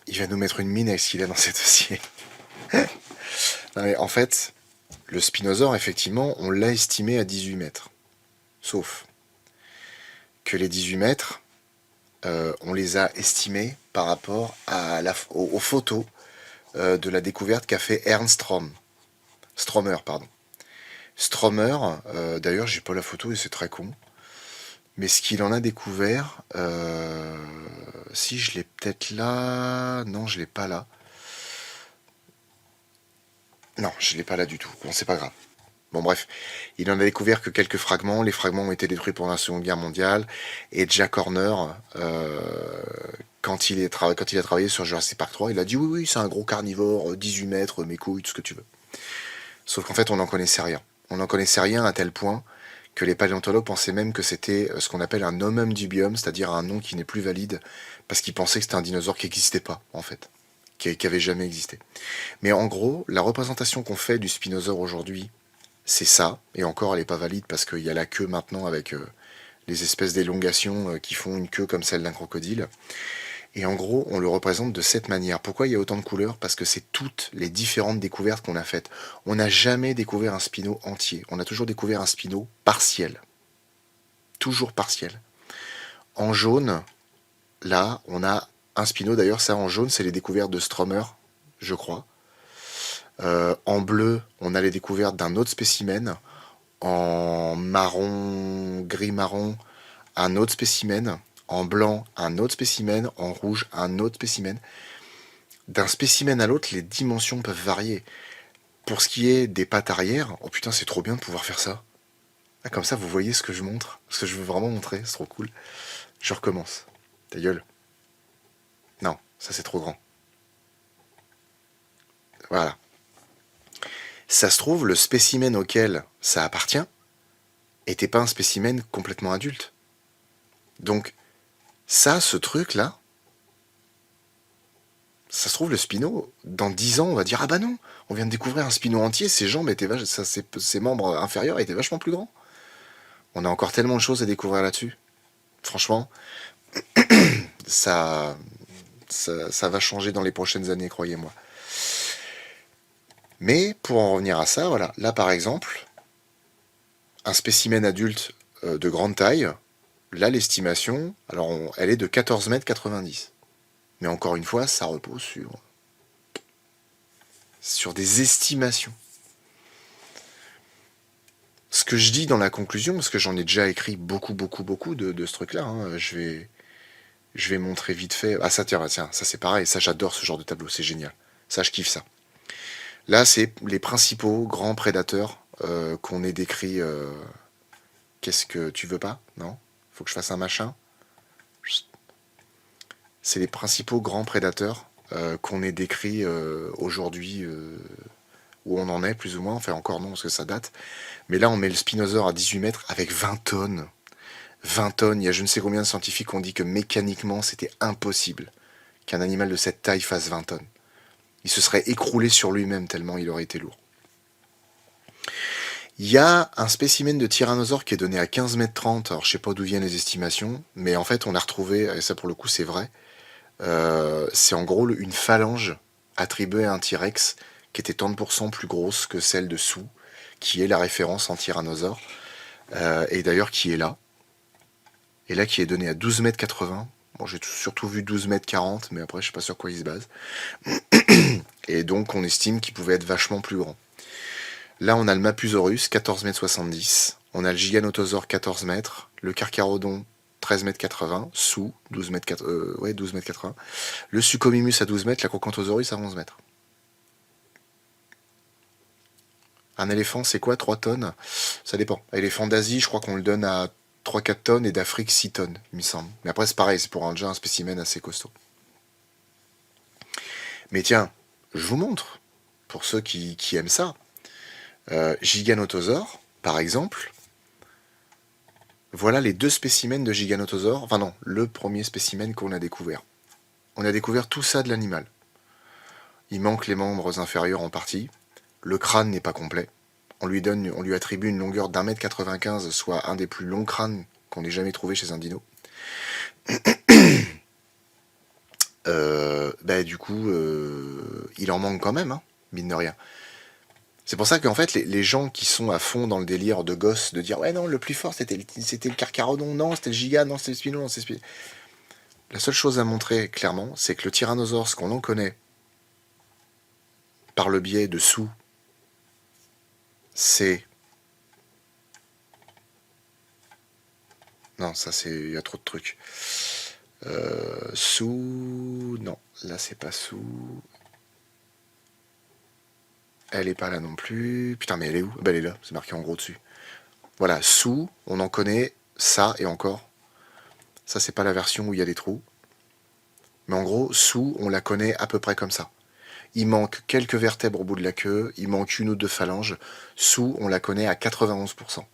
Il va nous mettre une mine avec ce qu'il a dans ses dossiers. Non, mais en fait, le spinosaure, effectivement, on l'a estimé à 18 mètres. Sauf que les 18 mètres, on les a estimés par rapport aux photos de la découverte qu'a fait Ernst Stromer, pardon. Stromer, d'ailleurs, j'ai pas la photo et c'est très con. Mais ce qu'il en a découvert, si je l'ai peut-être là, non, je l'ai pas là. Non, je l'ai pas là du tout. Bon, c'est pas grave. Bon, bref, il en a découvert que quelques fragments. Les fragments ont été détruits pendant la Seconde Guerre mondiale. Et Jack Horner, quand il a travaillé sur Jurassic Park 3, il a dit oui, oui, c'est un gros carnivore, 18 mètres, mes couilles, tout ce que tu veux. Sauf qu'en fait, on n'en connaissait rien. On n'en connaissait rien à tel point que les paléontologues pensaient même que c'était ce qu'on appelle un nomen dubium, c'est-à-dire un nom qui n'est plus valide, parce qu'ils pensaient que c'était un dinosaure qui n'existait pas, en fait, qui avait jamais existé. Mais en gros, la représentation qu'on fait du spinosaure aujourd'hui, c'est ça, et encore elle n'est pas valide parce qu'il y a la queue maintenant avec les espèces d'élongations qui font une queue comme celle d'un crocodile. Et en gros, on le représente de cette manière. Pourquoi il y a autant de couleurs? Parce que c'est toutes les différentes découvertes qu'on a faites. On n'a jamais découvert un spino entier. On a toujours découvert un spino partiel. Toujours partiel. En jaune, là, on a un spino. D'ailleurs, ça en jaune, c'est les découvertes de Stromer, je crois. En bleu, on a les découvertes d'un autre spécimen. En marron, gris-marron, un autre spécimen. En blanc, un autre spécimen. En rouge, un autre spécimen. D'un spécimen à l'autre, les dimensions peuvent varier. Pour ce qui est des pattes arrière, oh putain, c'est trop bien de pouvoir faire ça. Ah, comme ça, vous voyez ce que je montre, ce que je veux vraiment montrer, c'est trop cool. Je recommence. Ta gueule. Non, ça c'est trop grand. Voilà. Ça se trouve, le spécimen auquel ça appartient était pas un spécimen complètement adulte. Donc, ça, ce truc-là, ça se trouve, le spino, dans 10 ans, on va dire ah bah non, on vient de découvrir un spino entier, ses jambes étaient ses membres inférieurs étaient vachement plus grands. On a encore tellement de choses à découvrir là-dessus. Franchement, ça, ça va changer dans les prochaines années, croyez-moi. Mais pour en revenir à ça, voilà, là par exemple, un spécimen adulte de grande taille, là l'estimation, alors elle est de 14 mètres 90. Mais encore une fois, ça repose sur des estimations. Ce que je dis dans la conclusion, parce que j'en ai déjà écrit beaucoup de ce truc-là, hein, je vais montrer vite fait. Ah ça tiens, ça c'est pareil, ça j'adore ce genre de tableau, c'est génial. Ça je kiffe ça. Là c'est les principaux grands prédateurs qu'on ait décrits. Qu'est-ce que tu veux pas? Non? Faut que je fasse un machin? C'est les principaux grands prédateurs qu'on ait décrits aujourd'hui, où on en est plus ou moins, enfin encore non parce que ça date. Mais là on met le spinosaure à 18 mètres avec 20 tonnes. 20 tonnes, il y a je ne sais combien de scientifiques qui ont dit que mécaniquement c'était impossible qu'un animal de cette taille fasse 20 tonnes. Il se serait écroulé sur lui-même tellement il aurait été lourd. Il y a un spécimen de tyrannosaure qui est donné à 15 mètres 30, alors je sais pas d'où viennent les estimations, mais en fait on a retrouvé, et ça pour le coup c'est vrai, c'est en gros une phalange attribuée à un T-Rex qui était 30% plus grosse que celle de Sue, qui est la référence en tyrannosaure, et d'ailleurs qui est là, et là qui est donné à 12 mètres 80. Bon, j'ai surtout vu 12 mètres 40, mais après je sais pas sur quoi il se base. Et donc on estime qu'il pouvait être vachement plus grand. Là on a le Mapusaurus, 14 mètres 70, on a le Giganotosaure 14 mètres, le Carcharodon 13 mètres 80, Sue 12 mètres 80, le Suchomimus à 12 mètres, la Crocantosaurus à 11 mètres. Un éléphant, c'est quoi 3 tonnes? Ça dépend. Éléphant d'Asie, je crois qu'on le donne à 3-4 tonnes et d'Afrique 6 tonnes, il me semble. Mais après, c'est pareil, c'est pour déjà un spécimen assez costaud. Mais tiens, je vous montre, pour ceux qui aiment ça, Giganotosaure, par exemple. Voilà les deux spécimens de Giganotosaure. Enfin non, le premier spécimen qu'on a découvert. On a découvert tout ça de l'animal. Il manque les membres inférieurs en partie. Le crâne n'est pas complet. On lui attribue une longueur d'1,95 m, soit un des plus longs crânes qu'on ait jamais trouvé chez un dino. du coup, il en manque quand même, hein, mine de rien. C'est pour ça qu'en fait, les gens qui sont à fond dans le délire de gosse, de dire ouais non, le plus fort c'était le Carcharodon, non, c'était le Giga, non, c'était le Spino, non, c'était le Spino. La seule chose à montrer clairement, c'est que le Tyrannosaure, ce qu'on en connaît par le biais de sous, c'est. Non, ça c'est. Il y a trop de trucs. Sous. Non, là c'est pas sous. Elle est pas là non plus. Putain, mais elle est où? Ben, elle est là, c'est marqué en gros dessus. Voilà, sous, on en connaît ça et encore. Ça, c'est pas la version où il y a des trous. Mais en gros, sous, on la connaît à peu près comme ça. Il manque quelques vertèbres au bout de la queue, il manque une ou deux phalanges. Sous, on la connaît à 91%.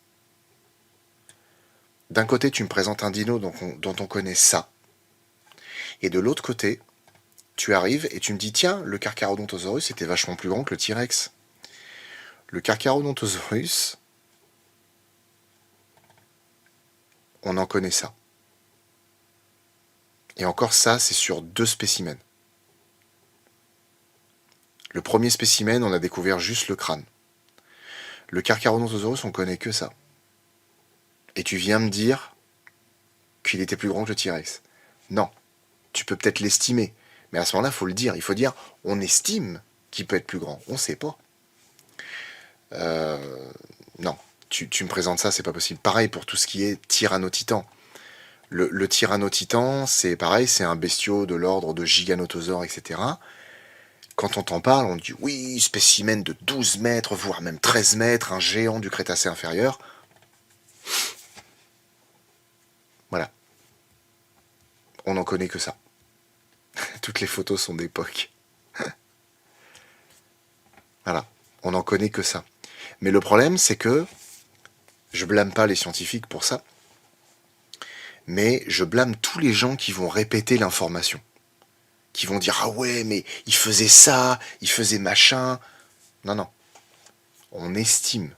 D'un côté, tu me présentes un dino dont on connaît ça. Et de l'autre côté, tu arrives et tu me dis tiens, le Carcharodontosaurus était vachement plus grand que le T-Rex. Le Carcharodontosaurus, on en connaît ça. Et encore ça, c'est sur 2 spécimens. Le premier spécimen, on a découvert juste le crâne. Le Carcharodontosaurus, on connaît que ça. Et tu viens me dire qu'il était plus grand que le T-Rex. Non. Tu peux peut-être l'estimer. Mais à ce moment-là, il faut le dire. Il faut dire, on estime qu'il peut être plus grand. On ne sait pas. Non. Tu me présentes ça, c'est pas possible. Pareil pour tout ce qui est Tyrannotitan. Le Tyrannotitan, c'est pareil, c'est un bestiau de l'ordre de Giganotosaure, etc. Quand on t'en parle, on dit oui, spécimen de 12 mètres, voire même 13 mètres, un géant du Crétacé inférieur. Voilà. On n'en connaît que ça. Toutes les photos sont d'époque. Voilà. On n'en connaît que ça. Mais le problème, c'est que je blâme pas les scientifiques pour ça, mais je blâme tous les gens qui vont répéter l'information. Qui vont dire ah ouais, mais il faisait ça, il faisait machin. Non, non. On estime.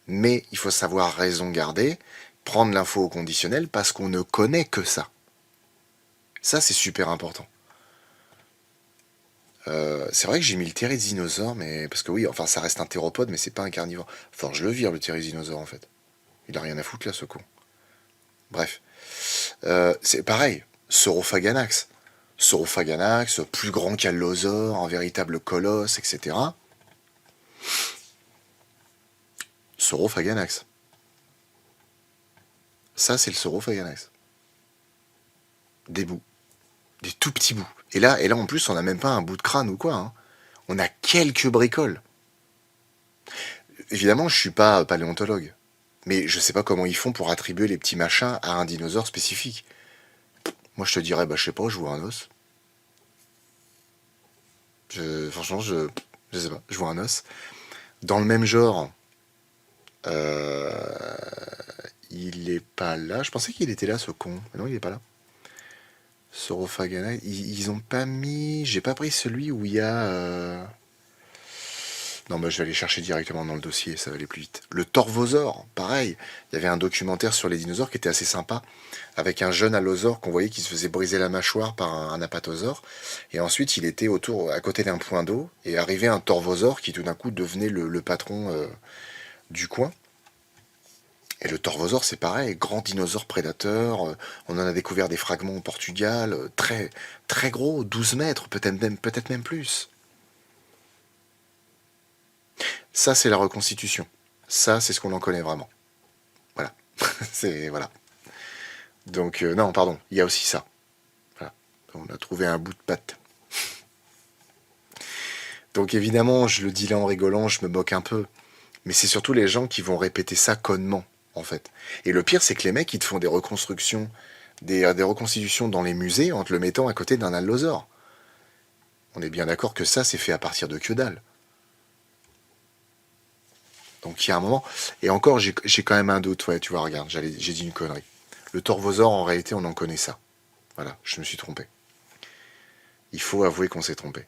Mais il faut savoir raison garder, prendre l'info au conditionnel parce qu'on ne connaît que ça. Ça, c'est super important. C'est vrai que j'ai mis le thérizinosaure, mais parce que oui, enfin ça reste un théropode, mais c'est pas un carnivore. Enfin, je le vire le thérizinosaure en fait. Il a rien à foutre là, ce con. Bref, c'est pareil. Saurophaganax, Saurophaganax, plus grand qu'Allosaure, un véritable colosse, etc. Saurophaganax. Ça, c'est le Saurophaganax. Des bouts. Des tout petits bouts. Et là en plus, on n'a même pas un bout de crâne ou quoi. Hein. On a quelques bricoles. Évidemment, je suis pas paléontologue. Mais je sais pas comment ils font pour attribuer les petits machins à un dinosaure spécifique. Moi, je te dirais, bah, je sais pas, je vois un os. Franchement, je sais pas, je vois un os. Dans le même genre, euh, il est pas là. Je pensais qu'il était là, ce con. Mais non, il est pas là. Saurophagana, ils ont pas mis. J'ai pas pris celui où il y a. Non, bah, je vais aller chercher directement dans le dossier, ça va aller plus vite. Le Torvosaure, pareil. Il y avait un documentaire sur les dinosaures qui était assez sympa, avec un jeune allosaure qu'on voyait qui se faisait briser la mâchoire par un apatosaure. Et ensuite, il était à côté d'un point d'eau, et arrivait un Torvosaure qui tout d'un coup devenait le patron du coin. Et le Torvosaure, c'est pareil, grand dinosaure prédateur. On en a découvert des fragments au Portugal, très, très gros, 12 mètres, peut-être même plus. Ça, c'est la reconstitution. Ça, c'est ce qu'on en connaît vraiment. Voilà. Voilà. Donc, non, pardon, il y a aussi ça. Voilà. On a trouvé un bout de patte. Donc, évidemment, je le dis là en rigolant, je me moque un peu. Mais c'est surtout les gens qui vont répéter ça connement, en fait. Et le pire, c'est que les mecs, ils te font des reconstructions, des reconstitutions dans les musées en te le mettant à côté d'un allosaure. On est bien d'accord que ça, c'est fait à partir de que dalle. Donc il y a un moment, et encore j'ai quand même un doute, ouais, tu vois, regarde, j'ai dit une connerie. Le Torvosaure, en réalité, on en connaît ça. Voilà, je me suis trompé. Il faut avouer qu'on s'est trompé.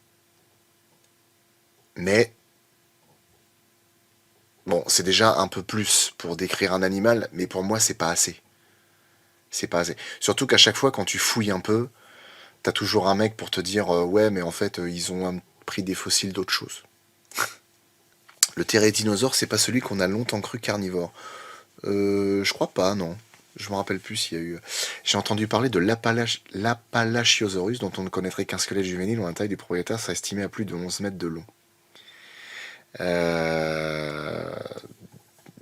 Mais, bon, c'est déjà un peu plus pour décrire un animal, mais pour moi, c'est pas assez. C'est pas assez. Surtout qu'à chaque fois, quand tu fouilles un peu, t'as toujours un mec pour te dire ouais, mais en fait, ils ont pris des fossiles d'autres choses. Le thérédinosaure, c'est pas celui qu'on a longtemps cru carnivore. Je crois pas, non. Je me rappelle plus s'il y a eu. J'ai entendu parler de l'Apalachiosaurus, dont on ne connaîtrait qu'un squelette juvénile dont la taille du propriétaire serait estimée à plus de 11 mètres de long.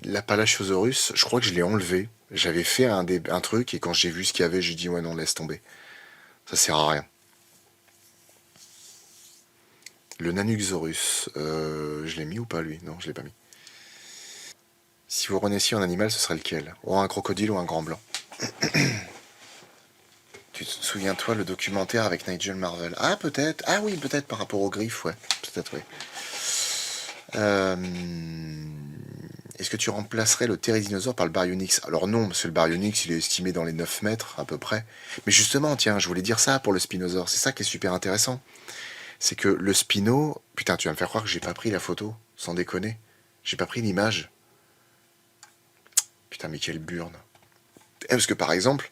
L'Apalachiosaurus, je crois que je l'ai enlevé. J'avais fait un truc et quand j'ai vu ce qu'il y avait, j'ai dit ouais, non, laisse tomber. Ça sert à rien. Le Nanuxsaurus, je l'ai mis ou pas lui? Non, je l'ai pas mis. Si vous renaissiez en animal, ce serait lequel? Oh, un crocodile ou un grand blanc? Tu te souviens, toi, le documentaire avec Nigel Marvel? Ah, peut-être. Ah oui, peut-être par rapport aux griffes, ouais. Peut-être, oui. Est-ce que tu remplacerais le thérédinosaure par le Baryonyx? Alors non, parce que le Baryonyx, il est estimé dans les 9 mètres, à peu près. Mais justement, tiens, je voulais dire ça pour le Spinosaure. C'est ça qui est super intéressant. C'est que le Spino... Putain, tu vas me faire croire que j'ai pas pris la photo, sans déconner. J'ai pas pris l'image. Putain, mais quelle burne. Parce que par exemple,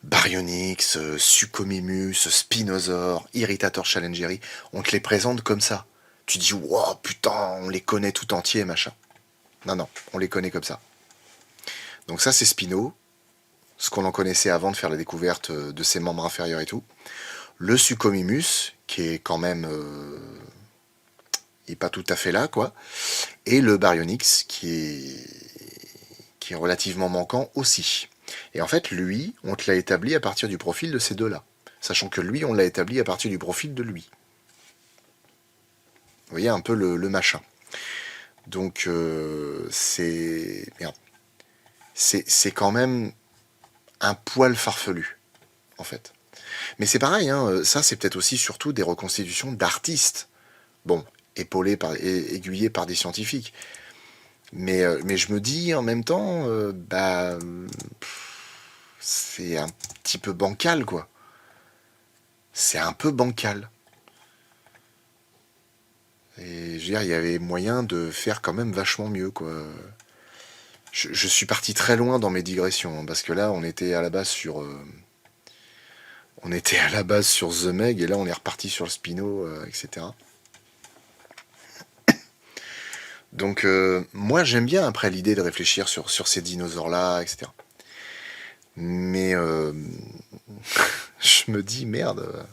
Baryonyx, Suchomimus, Spinosaure, Irritator challengeri, on te les présente comme ça. Tu dis, wow, putain, on les connaît tout entiers, machin. Non, non, on les connaît comme ça. Donc ça, c'est Spino, ce qu'on en connaissait avant de faire la découverte de ses membres inférieurs et tout. Le Suchomimus, qui est quand même... il n'est pas tout à fait là, quoi. Et le Baryonyx, qui est relativement manquant aussi. Et en fait, lui, on te l'a établi à partir du profil de ces deux-là. Sachant que lui, on l'a établi à partir du profil de lui. Vous voyez un peu le machin. Donc, c'est... Merde. C'est quand même un poil farfelu, en fait. Mais c'est pareil, hein, ça c'est peut-être aussi surtout des reconstitutions d'artistes. Bon, aiguillés par des scientifiques. Mais je me dis en même temps, c'est un petit peu bancal, quoi. C'est un peu bancal. Et je veux dire, il y avait moyen de faire quand même vachement mieux, quoi. Je suis parti très loin dans mes digressions, hein, parce que là, on était à la base sur... The Meg, et là, on est reparti sur le Spino, etc. Donc, moi, j'aime bien, après, l'idée de réfléchir sur ces dinosaures-là, etc. Mais je me dis, merde.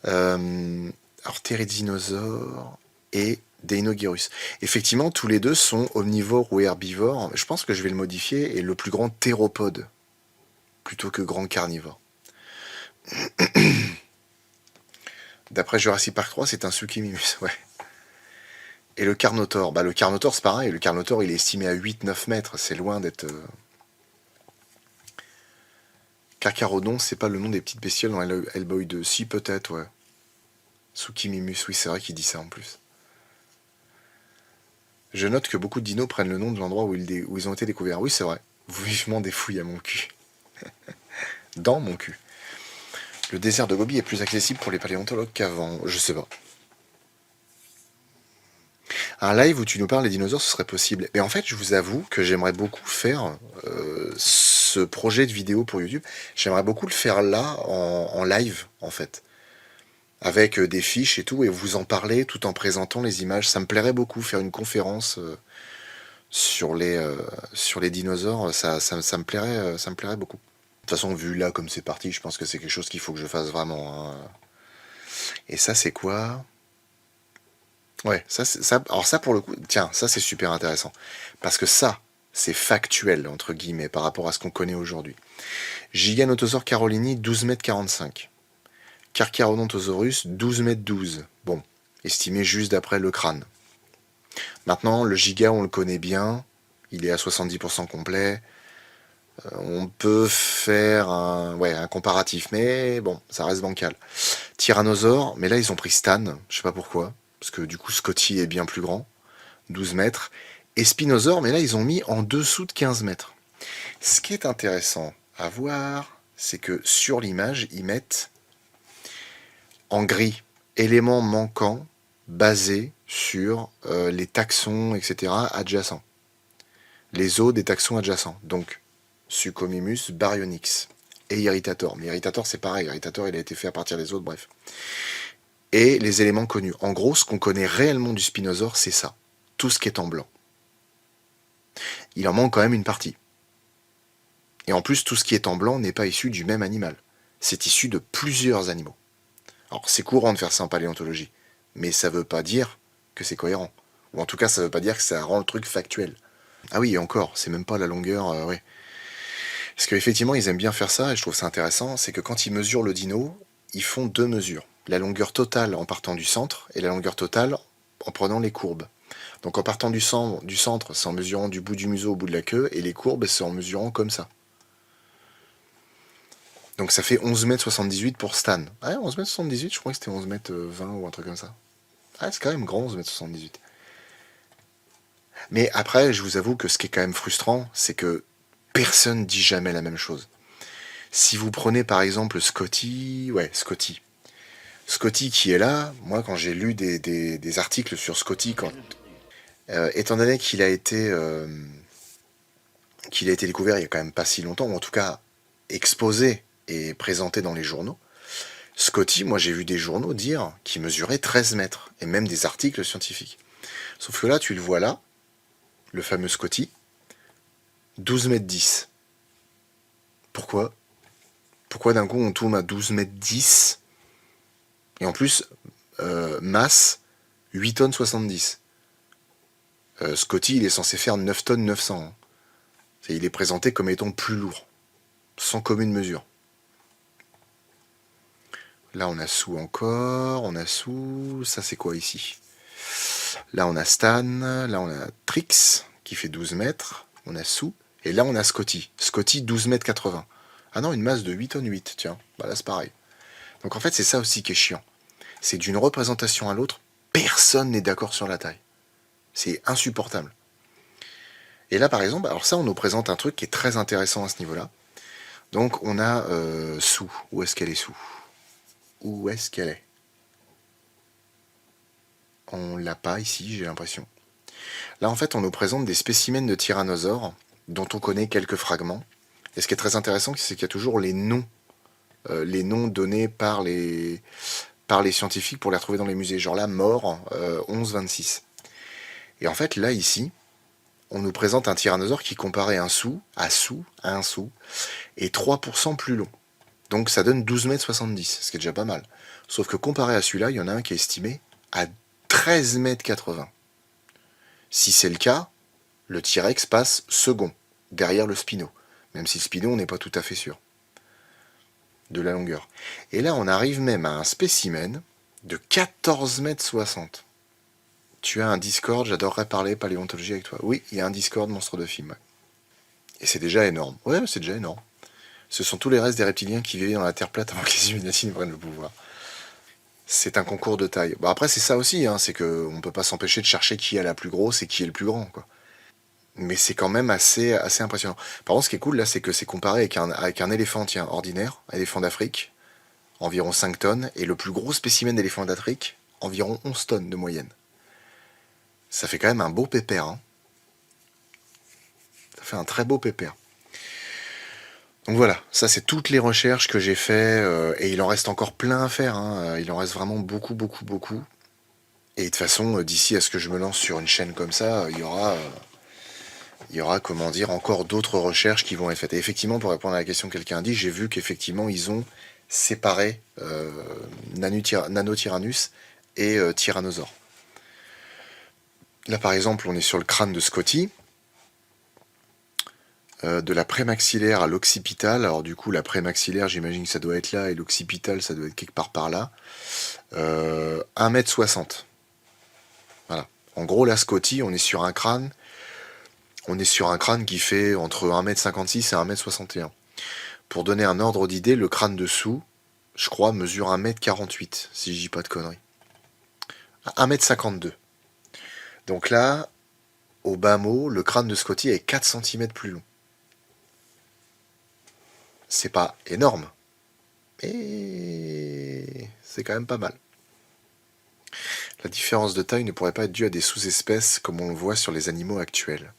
Alors, Thérédinosaure et Deinocheirus. Effectivement, tous les deux sont omnivores ou herbivores. Je pense que je vais le modifier et le plus grand théropode plutôt que grand carnivore. D'après Jurassic Park 3, c'est un Suchomimus, ouais. Et le Carnotaure, le Carnotaure c'est pareil, le Carnotaure il est estimé à 8-9 mètres, c'est loin d'être... Carcharodon, c'est pas le nom des petites bestioles dans Hellboy 2, si peut-être, ouais. Suchomimus, oui c'est vrai qu'il dit ça en plus. Je note que beaucoup de dinos prennent le nom de l'endroit où ils ont été découverts. Oui c'est vrai, vivement des fouilles à mon cul. Dans mon cul. Le désert de Gobi est plus accessible pour les paléontologues qu'avant, je sais pas. Un live où tu nous parles des dinosaures, ce serait possible. Mais en fait, je vous avoue que j'aimerais beaucoup faire ce projet de vidéo pour YouTube. J'aimerais beaucoup le faire là, en live, en fait. Avec des fiches et tout, et vous en parler tout en présentant les images. Ça me plairait beaucoup, faire une conférence sur les dinosaures. Ça me plairait beaucoup. De toute façon, vu là comme c'est parti, je pense que c'est quelque chose qu'il faut que je fasse vraiment. Hein. Et ça, c'est quoi ? Ouais, alors ça pour le coup, tiens, ça c'est super intéressant. Parce que ça, c'est factuel, entre guillemets, par rapport à ce qu'on connaît aujourd'hui. Giganotosaure carolini, 12 mètres 45. Carcharodontosaurus, 12 mètres 12. Bon, estimé juste d'après le crâne. Maintenant, le giga, on le connaît bien. Il est à 70% complet. On peut faire un comparatif, mais bon, ça reste bancal. Tyrannosaure, mais là ils ont pris Stan, je sais pas pourquoi. Parce que du coup, Scotty est bien plus grand, 12 mètres. Et Spinosaure, mais là, ils ont mis en dessous de 15 mètres. Ce qui est intéressant à voir, c'est que sur l'image, ils mettent en gris éléments manquants basés sur les taxons, etc., adjacents. Les os des taxons adjacents. Donc, Suchomimus baryonyx et Irritator. Mais Irritator, c'est pareil. Irritator, il a été fait à partir des autres, bref. Et les éléments connus. En gros, ce qu'on connaît réellement du spinosaure, c'est ça. Tout ce qui est en blanc. Il en manque quand même une partie. Et en plus, tout ce qui est en blanc n'est pas issu du même animal. C'est issu de plusieurs animaux. Alors, c'est courant de faire ça en paléontologie, mais ça veut pas dire que c'est cohérent. Ou en tout cas, ça veut pas dire que ça rend le truc factuel. Ah oui, et encore, c'est même pas la longueur, ouais. Parce qu'effectivement, ils aiment bien faire ça, et je trouve ça intéressant, c'est que quand ils mesurent le dino, ils font 2 mesures. La longueur totale en partant du centre, et la longueur totale en prenant les courbes. Donc en partant du centre, c'est en mesurant du bout du museau au bout de la queue, et les courbes, c'est en mesurant comme ça. Donc ça fait 11,78 m pour Stan. Ah, 11,78 m, je crois que c'était 11,20 m ou un truc comme ça. Ah, c'est quand même grand, 11,78 m. Mais après, je vous avoue que ce qui est quand même frustrant, c'est que personne dit jamais la même chose. Si vous prenez par exemple Scotty, Scotty qui est là, moi quand j'ai lu des articles sur Scotty, étant donné qu'il a été découvert il y a quand même pas si longtemps, ou en tout cas exposé et présenté dans les journaux, Scotty, moi j'ai vu des journaux dire qu'il mesurait 13 mètres, et même des articles scientifiques. Sauf que là, tu le vois là, le fameux Scotty, 12 mètres 10. Pourquoi d'un coup on tourne à 12 mètres 10 et en plus masse 8 tonnes 70. Scotty il est censé faire 9 tonnes 900. Hein. Il est présenté comme étant plus lourd, sans commune mesure. Là on a Sue encore, on a Sue, ça c'est quoi ici? Là on a Stan, là on a Trix qui fait 12 mètres, on a Sue, et là on a Scotty. Scotty 12 mètres 80. Ah non, une masse de 8 tonnes 8, tiens, bah là c'est pareil. Donc en fait c'est ça aussi qui est chiant. C'est d'une représentation à l'autre, personne n'est d'accord sur la taille. C'est insupportable. Et là par exemple, alors ça on nous présente un truc qui est très intéressant à ce niveau-là. Donc on a Sue. Où est-ce qu'elle est Sue? Où est-ce qu'elle est? On l'a pas ici, j'ai l'impression. Là en fait on nous présente des spécimens de tyrannosaures dont on connaît quelques fragments. Et ce qui est très intéressant, c'est qu'il y a toujours les noms donnés par les scientifiques pour les retrouver dans les musées. Genre là, mort 11-26. Et en fait, là, ici, on nous présente un tyrannosaure qui comparait un sou à un sou, est 3% plus long. Donc ça donne 12,70 m, ce qui est déjà pas mal. Sauf que comparé à celui-là, il y en a un qui est estimé à 13,80 m. Si c'est le cas, le T-Rex passe second, derrière le Spino. Même si le Spino, on n'est pas tout à fait sûr de la longueur. Et là, on arrive même à un spécimen de 14,60 m. Tu as un Discord, j'adorerais parler paléontologie avec toi. Oui, il y a un Discord monstre de film. Ouais. Et c'est déjà énorme. Ouais, c'est déjà énorme. Ce sont tous les restes des reptiliens qui vivaient dans la Terre plate avant que les Illuminati ne prennent le pouvoir. C'est un concours de taille. Bon, après, c'est ça aussi, hein, c'est qu'on ne peut pas s'empêcher de chercher qui est la plus grosse et qui est le plus grand, quoi. Mais c'est quand même assez impressionnant. Par contre, ce qui est cool, là, c'est que c'est comparé avec un éléphant, tiens, ordinaire, éléphant d'Afrique, environ 5 tonnes, et le plus gros spécimen d'éléphant d'Afrique, environ 11 tonnes de moyenne. Ça fait quand même un beau pépère, hein. Ça fait un très beau pépère. Donc voilà, ça c'est toutes les recherches que j'ai fait, et il en reste encore plein à faire, hein. Il en reste vraiment beaucoup, beaucoup, beaucoup. Et de toute façon, d'ici à ce que je me lance sur une chaîne comme ça, il y aura, comment dire, encore d'autres recherches qui vont être faites. Et effectivement, pour répondre à la question que quelqu'un a dit, j'ai vu qu'effectivement, ils ont séparé Nanotyrannus et Tyrannosaure. Là, par exemple, on est sur le crâne de Scotty, de la prémaxillaire à l'occipitale. Alors du coup, la prémaxillaire, j'imagine que ça doit être là, et l'occipitale, ça doit être quelque part par là. 1,60 m. Voilà. En gros, là, Scotty, on est sur un crâne qui fait entre 1,56 m et 1,61 m. Pour donner un ordre d'idée, le crâne dessous, je crois, mesure 1,48 m, si je dis pas de conneries. 1,52 m. Donc là, au bas mot, le crâne de Scotty est 4 cm plus long. C'est pas énorme, mais c'est quand même pas mal. La différence de taille ne pourrait pas être due à des sous-espèces comme on le voit sur les animaux actuels.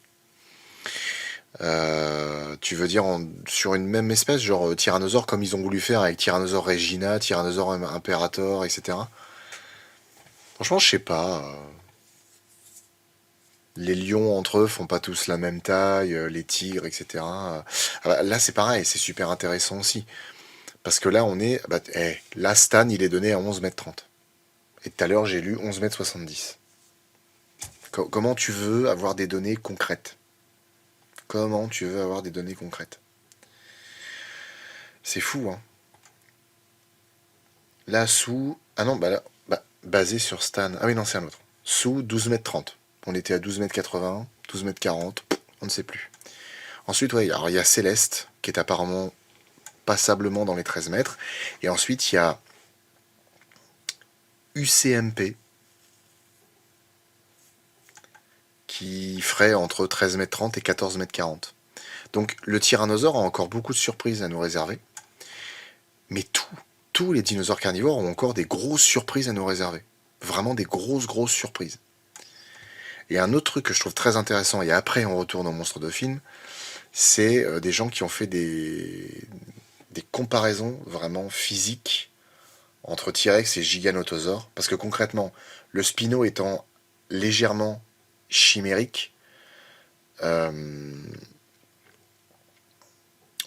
Tu veux dire sur une même espèce, genre tyrannosaure, comme ils ont voulu faire avec Tyrannosaure Regina, Tyrannosaure Imperator, etc. Franchement, je sais pas. Les lions entre eux font pas tous la même taille, les tigres, etc. Là, c'est pareil, c'est super intéressant aussi. Parce que là, on est. Bah, là, Stan, il est donné à 11,30 m. Et tout à l'heure, j'ai lu 11,70 m. Comment tu veux avoir des données concrètes? Comment tu veux avoir des données concrètes? C'est fou, hein. Là, sous. Ah non, bah là. Bah, basé sur Stan. Ah oui, non, c'est un autre. Sous 12,30 m. On était à 12,80 m, 12,40 m, on ne sait plus. Ensuite, ouais, alors il y a Céleste, qui est apparemment passablement dans les 13 mètres. Et ensuite, il y a UCMP, qui ferait entre 13,30 m et 14,40 m. Donc le tyrannosaure a encore beaucoup de surprises à nous réserver. Mais tous les dinosaures carnivores ont encore des grosses surprises à nous réserver. Vraiment des grosses surprises. Et un autre truc que je trouve très intéressant, et après on retourne au monstre de film, c'est des gens qui ont fait des comparaisons vraiment physiques entre T-Rex et Giganotosaure. Parce que concrètement, le Spino étant légèrement chimérique, euh,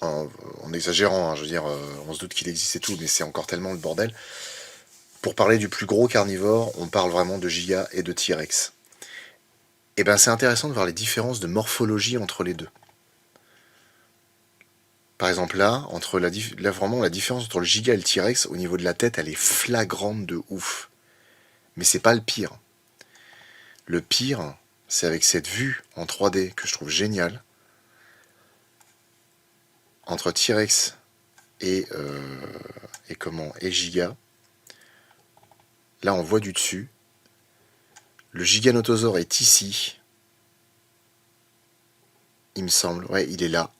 en exagérant, hein, je veux dire, on se doute qu'il existe et tout, mais c'est encore tellement le bordel. Pour parler du plus gros carnivore, on parle vraiment de Giga et de T-Rex. Et ben c'est intéressant de voir les différences de morphologie entre les deux. Par exemple là, là vraiment la différence entre le Giga et le T-Rex, au niveau de la tête, elle est flagrante de ouf. Mais c'est pas le pire. Le pire, c'est avec cette vue en 3D que je trouve géniale, entre T-Rex et Giga. Là on voit du dessus. Le Giganotosaure est ici, il me semble. Ouais, il est là.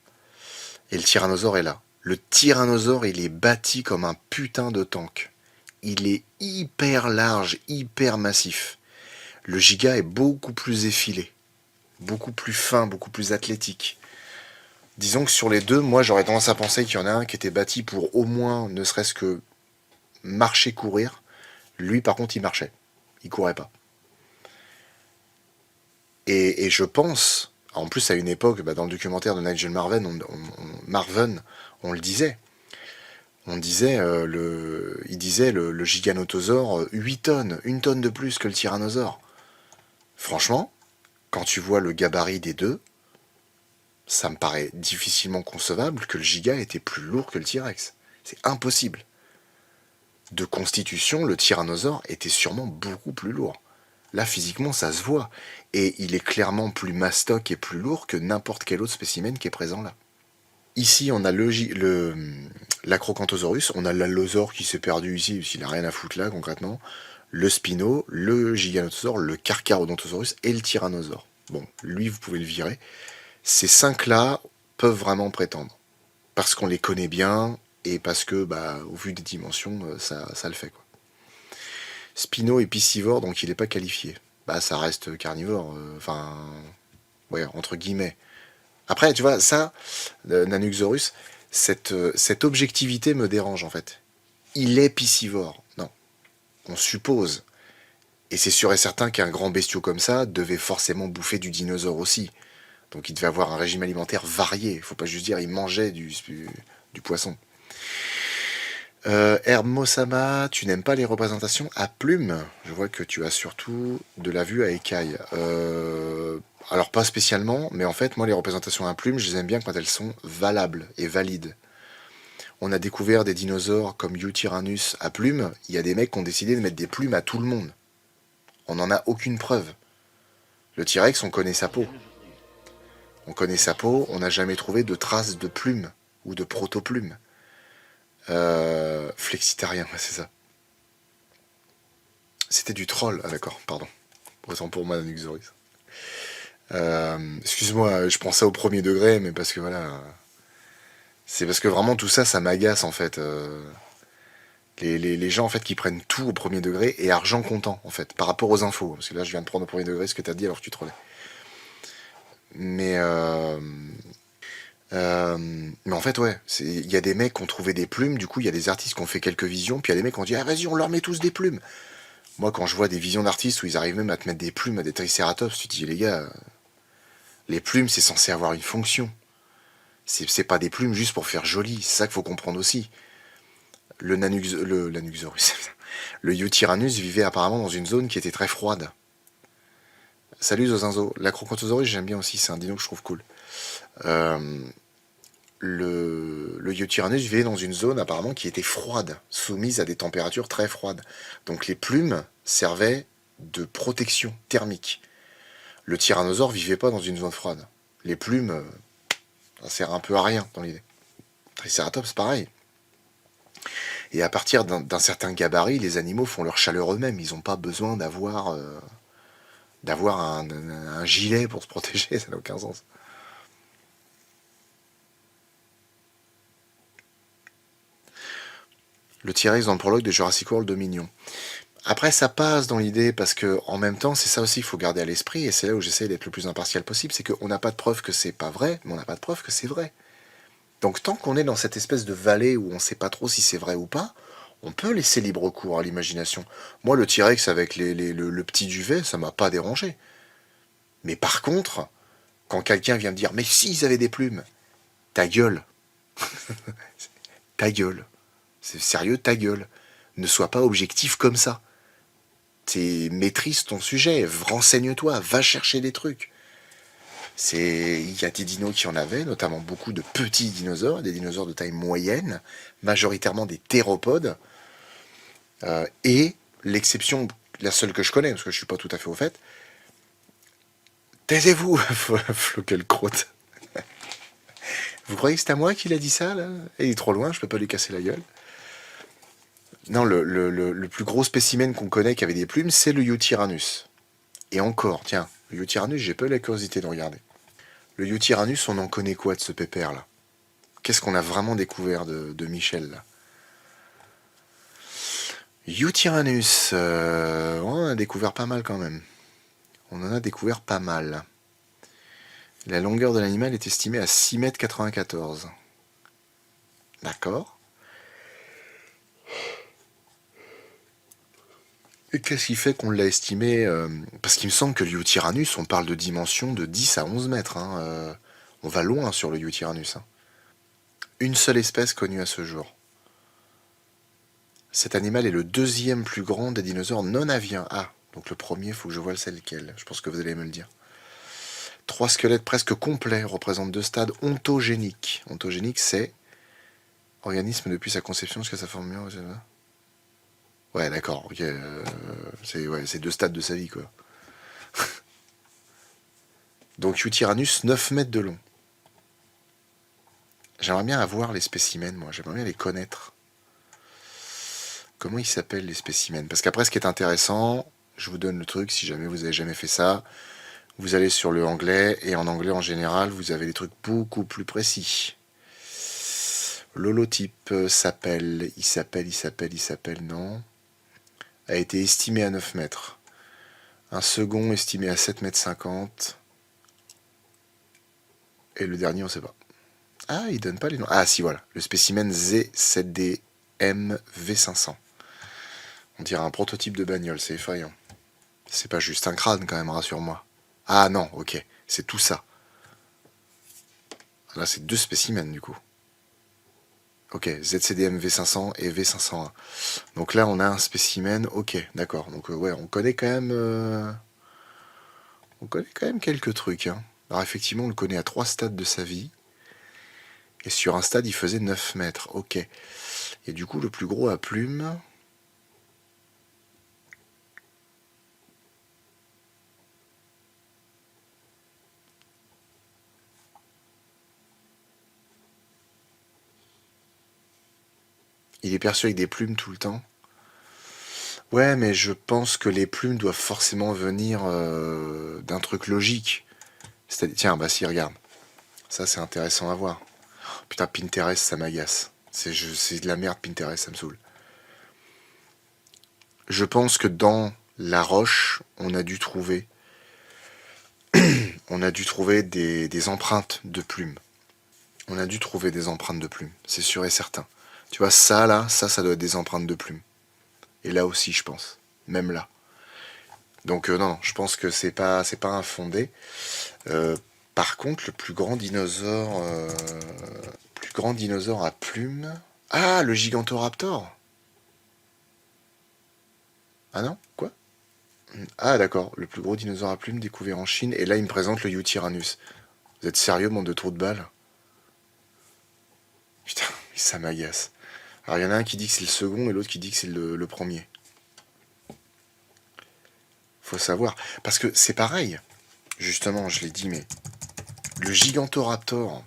Et le tyrannosaure est là. Le tyrannosaure, il est bâti comme un putain de tank. Il est hyper large, hyper massif. Le giga est beaucoup plus effilé, beaucoup plus fin, beaucoup plus athlétique. Disons que sur les deux, moi j'aurais tendance à penser qu'il y en a un qui était bâti pour au moins, ne serait-ce que marcher, courir. Lui par contre il marchait, il courait pas. Et je pense, en plus à une époque, dans le documentaire de Nigel Marven, on le disait. On disait, il disait le giganotosaure 8 tonnes, 1 tonne de plus que le tyrannosaure. Franchement, quand tu vois le gabarit des deux, ça me paraît difficilement concevable que le giga était plus lourd que le T-Rex. C'est impossible. De constitution, le tyrannosaure était sûrement beaucoup plus lourd. Là, physiquement, ça se voit. Et il est clairement plus mastoc et plus lourd que n'importe quel autre spécimen qui est présent là. Ici, on a l'Acrocanthosaurus, on a l'allosaure qui s'est perdu ici, parce qu'il n'a rien à foutre là, concrètement. Le Spino, le Giganotosaure, le Carcharodontosaurus et le Tyrannosaure. Bon, lui, vous pouvez le virer. Ces 5-là peuvent vraiment prétendre. Parce qu'on les connaît bien, et parce que, au vu des dimensions, ça le fait, quoi. Spino est piscivore, donc il n'est pas qualifié. Ça reste carnivore, ouais, entre guillemets. Après, tu vois, ça, Nanuxorus, cette objectivité me dérange en fait. Il est piscivore. Non, on suppose. Et c'est sûr et certain qu'un grand bestiau comme ça devait forcément bouffer du dinosaure aussi. Donc il devait avoir un régime alimentaire varié. Faut pas juste dire il mangeait du poisson. Hermosama, tu n'aimes pas les représentations à plumes? Je vois que tu as surtout de la vue à écailles. Alors pas spécialement, mais en fait, moi, les représentations à plumes, je les aime bien quand elles sont valables et valides. On a découvert des dinosaures comme Eutyrannus à plumes. Il y a des mecs qui ont décidé de mettre des plumes à tout le monde. On n'en a aucune preuve. Le T-Rex, on connaît sa peau. On connaît sa peau, on n'a jamais trouvé de traces de plumes ou de proto-plumes. Flexitarien, c'est ça. C'était du troll. Ah d'accord, pardon. Autant pour moi, Nanuxorus. Excuse-moi, je prends ça au premier degré, mais parce que voilà. C'est parce que vraiment tout ça, ça m'agace en fait. Les gens en fait qui prennent tout au premier degré et argent comptant en fait, par rapport aux infos. Parce que là, je viens de prendre au premier degré ce que t'as dit alors que tu trollais. Mais Mais en fait, ouais, il y a des mecs qui ont trouvé des plumes, du coup, il y a des artistes qui ont fait quelques visions, puis il y a des mecs qui ont dit, ah vas-y, on leur met tous des plumes. Moi, quand je vois des visions d'artistes où ils arrivent même à te mettre des plumes à des tricératops, tu te dis, les gars, les plumes, c'est censé avoir une fonction. C'est pas des plumes juste pour faire joli, c'est ça qu'il faut comprendre aussi. Lanuxorus, le Eutyrannus vivait apparemment dans une zone qui était très froide. Salut Zozinzo, l'Acrocanthosaurus j'aime bien aussi, c'est un dino que je trouve cool. Euh, le Eutyrannus vivait dans une zone apparemment qui était froide, soumise à des températures très froides. Donc les plumes servaient de protection thermique. Le tyrannosaure vivait pas dans une zone froide. Les plumes, ça sert un peu à rien dans l'idée. Triceratops, pareil. Et à partir d'un certain gabarit, les animaux font leur chaleur eux-mêmes. Ils n'ont pas besoin d'avoir un gilet pour se protéger, ça n'a aucun sens. Le T-Rex dans le prologue de Jurassic World Dominion. Après, ça passe dans l'idée parce que, en même temps, c'est ça aussi qu'il faut garder à l'esprit, et c'est là où j'essaie d'être le plus impartial possible, c'est qu'on n'a pas de preuve que c'est pas vrai, mais on n'a pas de preuve que c'est vrai. Donc, tant qu'on est dans cette espèce de vallée où on ne sait pas trop si c'est vrai ou pas, on peut laisser libre cours à l'imagination. Moi, le T-Rex avec le petit duvet, ça m'a pas dérangé. Mais par contre, quand quelqu'un vient me dire, mais si ils avaient des plumes, ta gueule, ta gueule. C'est sérieux, ta gueule. Ne sois pas objectif comme ça. Maîtrise ton sujet, renseigne-toi, va chercher des trucs. Il y a des dinos qui en avaient, notamment beaucoup de petits dinosaures, des dinosaures de taille moyenne, majoritairement des théropodes, et l'exception, la seule que je connais, parce que je suis pas tout à fait au fait, taisez-vous, Floquel crotte. Vous croyez que c'est à moi qu'il a dit ça, là? Il est trop loin, je peux pas lui casser la gueule. Non, le plus gros spécimen qu'on connaît qui avait des plumes, c'est le Eutyrannus. Et encore, tiens, le Eutyrannus, j'ai pas eu la curiosité de regarder. Le Eutyrannus, on en connaît quoi de ce pépère-là? Qu'est-ce qu'on a vraiment découvert de Michel, là? Eutyrannus, on en a découvert pas mal quand même. On en a découvert pas mal. La longueur de l'animal est estimée à 6,94 m. D'accord. Et qu'est-ce qui fait qu'on l'a estimé parce qu'il me semble que le Eutyrannus, on parle de dimensions de 10 à 11 mètres. Hein, on va loin sur le Eutyrannus. Hein. Une seule espèce connue à ce jour. Cet animal est le deuxième plus grand des dinosaures non aviens. Ah, donc le premier, il faut que je voie c'est lequel. Je pense que vous allez me le dire. 3 squelettes presque complets représentent 2 stades ontogéniques. Ontogénique, c'est organisme depuis sa conception jusqu'à sa formation. Ouais, d'accord. Ok, c'est 2 stades de sa vie, quoi. Donc Eutyrannus, 9 mètres de long. J'aimerais bien avoir les spécimens, moi. J'aimerais bien les connaître. Comment ils s'appellent, les spécimens? Parce qu'après, ce qui est intéressant, je vous donne le truc, si jamais vous avez jamais fait ça, vous allez sur le anglais, et en anglais, en général, vous avez des trucs beaucoup plus précis. L'holotype s'appelle, non, a été estimé à 9 mètres. Un second estimé à 7,50 m. Et le dernier, on sait pas. Ah, il donne pas les noms. Ah, si, voilà. Le spécimen Z7DM V500. On dirait un prototype de bagnole, c'est effrayant. C'est pas juste un crâne, quand même, rassure-moi. Ah non, ok. C'est tout ça. Là, c'est 2 spécimens, du coup. Ok, ZCDM V500 et V501. Donc là, on a un spécimen. Ok, d'accord. Donc ouais, on connaît quand même... On connaît quand même quelques trucs. Hein. Alors effectivement, on le connaît à 3 stades de sa vie. Et sur un stade, il faisait 9 mètres. Ok. Et du coup, le plus gros à plumes... Il est perçu avec des plumes tout le temps. Ouais, mais je pense que les plumes doivent forcément venir d'un truc logique. Tiens, bah si, regarde. Ça, c'est intéressant à voir. Oh, putain, Pinterest, ça m'agace. C'est de la merde, Pinterest, ça me saoule. Je pense que dans la roche, on a dû trouver des empreintes de plumes. On a dû trouver des empreintes de plumes, c'est sûr et certain. Tu vois, ça là, ça doit être des empreintes de plumes. Et là aussi, je pense. Même là. Donc non, je pense que c'est pas infondé. Euh, Par contre, le plus grand dinosaure à plumes. Ah, le Gigantoraptor. Ah non, quoi? Ah d'accord, le plus gros dinosaure à plumes découvert en Chine. Et là, il me présente le Eutyrannus. Vous êtes sérieux, bande de trous de balles? Putain, ça m'agace. Alors il y en a un qui dit que c'est le second et l'autre qui dit que c'est le premier. Faut savoir. Parce que c'est pareil. Justement, je l'ai dit, mais le Gigantoraptor,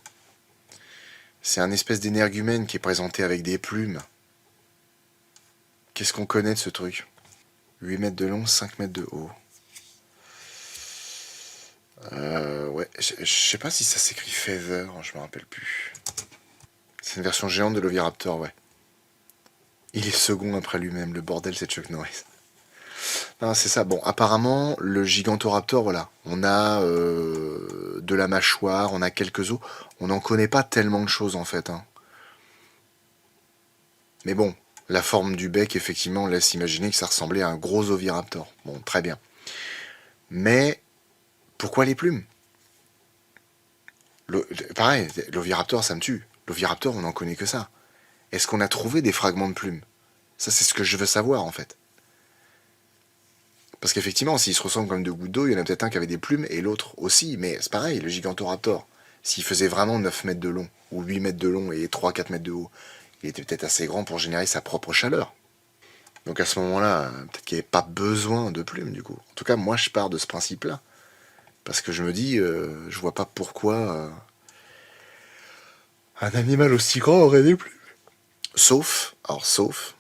c'est un espèce d'énergumène qui est présenté avec des plumes. Qu'est-ce qu'on connaît de ce truc? 8 mètres de long, 5 mètres de haut. Ouais, je sais pas si ça s'écrit Feather, je me rappelle plus. C'est une version géante de l'Oviraptor, ouais. Il est second après lui-même, le bordel c'est Chuck Norris. Non, c'est ça. Bon, apparemment, le Gigantoraptor, voilà, on a de la mâchoire, on a quelques os. On n'en connaît pas tellement de choses en fait, hein. Mais bon, la forme du bec, effectivement, laisse imaginer que ça ressemblait à un gros oviraptor. Bon, très bien. Mais pourquoi les plumes? Pareil, l'oviraptor, ça me tue. L'oviraptor, on n'en connaît que ça. Est-ce qu'on a trouvé des fragments de plumes? Ça, c'est ce que je veux savoir, en fait. Parce qu'effectivement, s'ils se ressemblent comme deux gouttes d'eau, il y en a peut-être un qui avait des plumes et l'autre aussi. Mais c'est pareil, le Gigantoraptor, s'il faisait vraiment 9 mètres de long, ou 8 mètres de long et 3-4 mètres de haut, il était peut-être assez grand pour générer sa propre chaleur. Donc à ce moment-là, peut-être qu'il n'y avait pas besoin de plumes, du coup. En tout cas, moi, je pars de ce principe-là. Parce que je me dis, je vois pas pourquoi un animal aussi grand aurait des plumes. Sauf,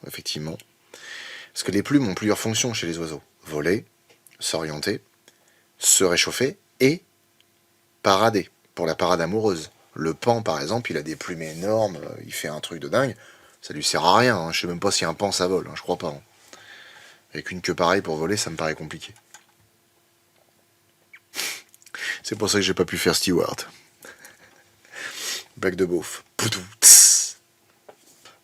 effectivement, parce que les plumes ont plusieurs fonctions chez les oiseaux. Voler, s'orienter, se réchauffer et parader, pour la parade amoureuse. Le paon, par exemple, il a des plumes énormes, il fait un truc de dingue. Ça lui sert à rien, hein. Je sais même pas si un paon ça vole, hein, je crois pas, hein. Avec une queue pareille pour voler, ça me paraît compliqué. C'est pour ça que j'ai pas pu faire Stewart. Bac de beauf. Poutou, tss.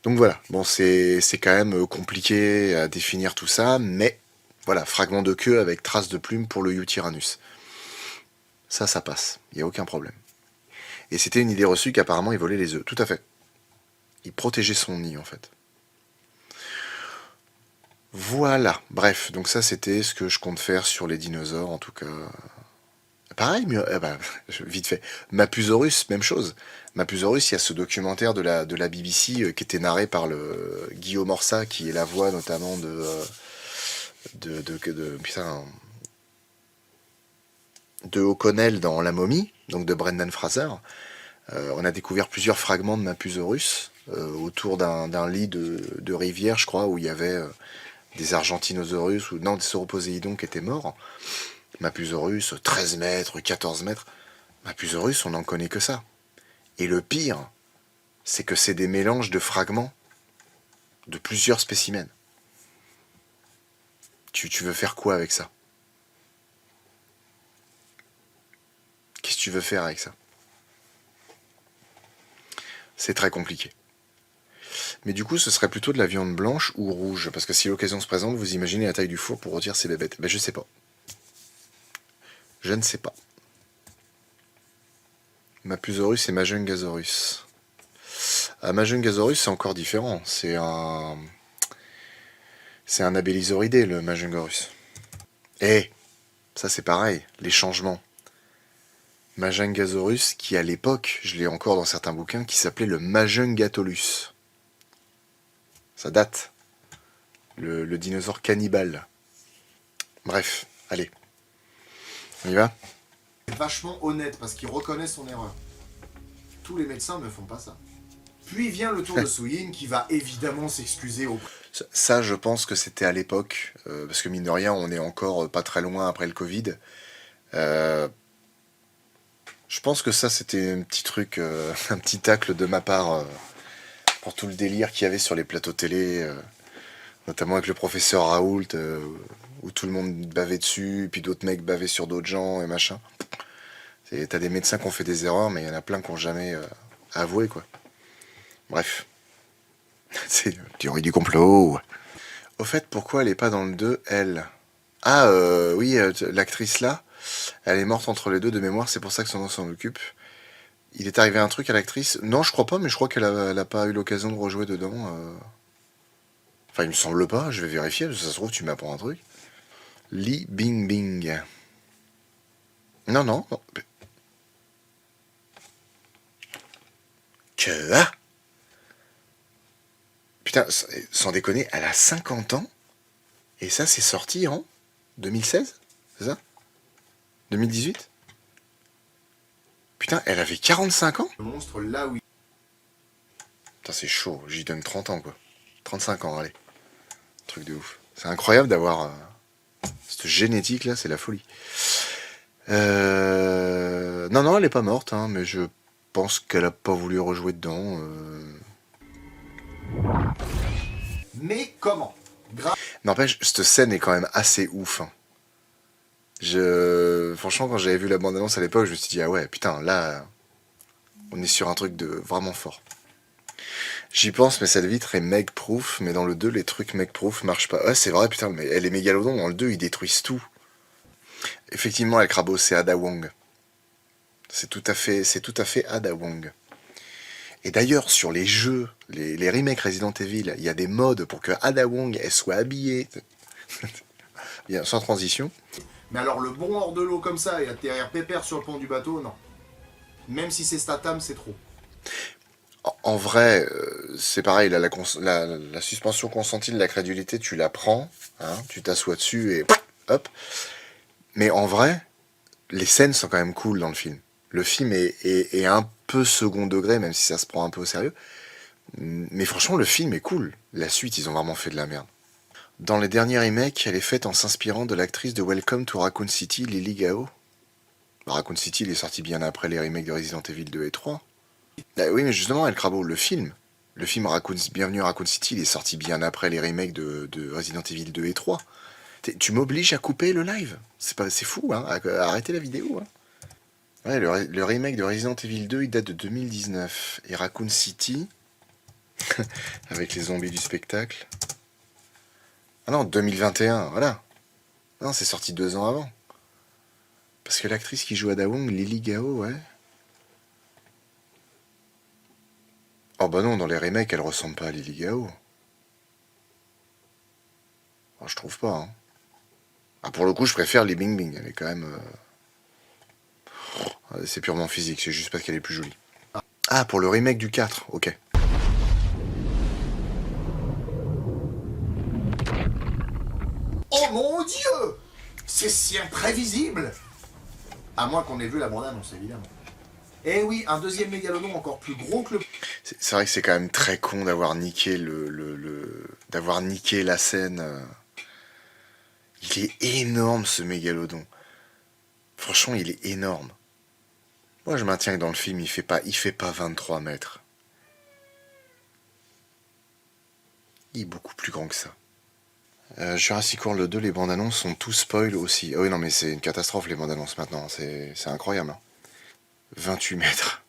Donc voilà, bon c'est quand même compliqué à définir tout ça, mais voilà, fragment de queue avec trace de plume pour le Eutyrannus. Ça passe, il n'y a aucun problème. Et c'était une idée reçue qu'apparemment il volait les œufs, tout à fait. Il protégeait son nid en fait. Voilà, bref, donc ça c'était ce que je compte faire sur les dinosaures en tout cas. Pareil, mais, vite fait. Mapusaurus, même chose. Mapusaurus, il y a ce documentaire de la BBC qui était narré par le Guillaume Orsat, qui est la voix notamment putain, de O'Connell dans La Momie, donc de Brendan Fraser. On a découvert plusieurs fragments de Mapusaurus autour d'un lit de rivière, je crois, où il y avait des Argentinosaurus, ou non, des Sauroposéidons qui étaient morts. Mapusaurus, 13 mètres, 14 mètres. Mapusaurus, on n'en connaît que ça. Et le pire, c'est que c'est des mélanges de fragments de plusieurs spécimens. Tu veux faire quoi avec ça? Qu'est-ce que tu veux faire avec ça? C'est très compliqué. Mais du coup, ce serait plutôt de la viande blanche ou rouge? Parce que si l'occasion se présente, vous imaginez la taille du four pour rôtir ces bébêtes. Ben je sais pas. Je ne sais pas. Mapusaurus et Majungasaurus. Ah, Majungasaurus, c'est encore différent. C'est un abélisauridé, le Majungasaurus. Eh, ça c'est pareil, les changements. Majungasaurus, qui à l'époque, je l'ai encore dans certains bouquins, qui s'appelait le Majungatolus. Ça date. Le dinosaure cannibale. Bref, allez. On y va? Vachement honnête, parce qu'il reconnaît son erreur. Tous les médecins ne font pas ça. Puis vient le tour de Souyin, qui va évidemment s'excuser au... Ça, je pense que c'était à l'époque, parce que mine de rien, on est encore pas très loin après le Covid. Je pense que ça, c'était un petit truc, un petit tacle de ma part pour tout le délire qu'il y avait sur les plateaux télé, notamment avec le professeur Raoult, où tout le monde bavait dessus, puis d'autres mecs bavaient sur d'autres gens et machin. T'as des médecins qui ont fait des erreurs, mais il y en a plein qui n'ont jamais Avouez, quoi. Bref. C'est théorie du complot. Au fait, pourquoi elle est pas dans le 2, elle? Ah, oui, l'actrice là, elle est morte entre les deux de mémoire, c'est pour ça que son nom s'en occupe. Il est arrivé un truc à l'actrice? Non, je crois pas, mais je crois elle a pas eu l'occasion de rejouer dedans. Enfin, il me semble pas, je vais vérifier, parce que ça se trouve, tu m'apprends un truc. Li Bingbing. Non, non. Non. Que... Ah putain, sans déconner, elle a 50 ans, et ça, c'est sorti en 2016? C'est ça? 2018? Putain, elle avait 45 ans? Le monstre là oui. Putain, c'est chaud, j'y donne 30 ans, quoi. 35 ans, allez. Truc de ouf. C'est incroyable d'avoir cette génétique là, c'est la folie. Non, non, elle est pas morte, hein, mais je pense qu'elle a pas voulu rejouer dedans. Mais comment? N'empêche, cette scène est quand même assez ouf. Hein. Franchement, quand j'avais vu la bande-annonce à l'époque, je me suis dit, ah ouais, putain, là, on est sur un truc de vraiment fort. J'y pense, mais cette vitre est meg-proof, mais dans le 2, les trucs meg-proof marchent pas. Ouais, c'est vrai, putain, mais elle est mégalodon, dans le 2, ils détruisent tout. Effectivement, El Crabo, c'est Ada Wong. C'est tout à fait Ada Wong. Et d'ailleurs, sur les jeux, les remakes Resident Evil, il y a des modes pour que Ada Wong, elle soit habillée. Sans transition. Mais alors, le bon hors de l'eau comme ça et atterrir pépère sur le pont du bateau, non. Même si c'est Statham, c'est trop. En vrai, c'est pareil, la suspension consentie de la crédulité, tu la prends, hein, tu t'assois dessus et hop. Mais en vrai, les scènes sont quand même cool dans le film. Le film est un peu second degré, même si ça se prend un peu au sérieux. Mais franchement, le film est cool. La suite, ils ont vraiment fait de la merde. Dans les derniers remakes, elle est faite en s'inspirant de l'actrice de Welcome to Raccoon City, Lily Gao. Raccoon City, il est sorti bien après les remakes de Resident Evil 2 et 3. Ah oui, mais justement, El Crabo, le film Bienvenue à Raccoon City, il est sorti bien après les remakes de Resident Evil 2 et 3. Tu m'obliges à couper le live. C'est fou, hein, à arrêter la vidéo. Hein. Ouais, le remake de Resident Evil 2, il date de 2019. Et Raccoon City, avec les zombies du spectacle. Ah non, 2021, voilà. Non, c'est sorti 2 ans avant. Parce que l'actrice qui joue Ada Wong, Lily Gao, ouais. Oh bah non, dans les remakes, elle ressemble pas à Lily Gao. Oh, je trouve pas, hein. Ah, pour le coup, je préfère Li Bingbing. Elle est quand même... c'est purement physique, c'est juste parce qu'elle est plus jolie. Ah, pour le remake du 4, ok. Oh mon Dieu! C'est si imprévisible! À moins qu'on ait vu la bande-annonce, évidemment. Eh oui, un deuxième mégalodon encore plus gros que le... C'est vrai que c'est quand même très con d'avoir niqué d'avoir niqué la scène. Il est énorme, ce mégalodon. Franchement, il est énorme. Moi, je maintiens que dans le film, il fait pas 23 mètres. Il est beaucoup plus grand que ça. Jurassic World 2, les bandes annonces sont tout spoil aussi. Ah oui, non, mais c'est une catastrophe, les bandes annonces maintenant. C'est incroyable. Hein. 28 mètres.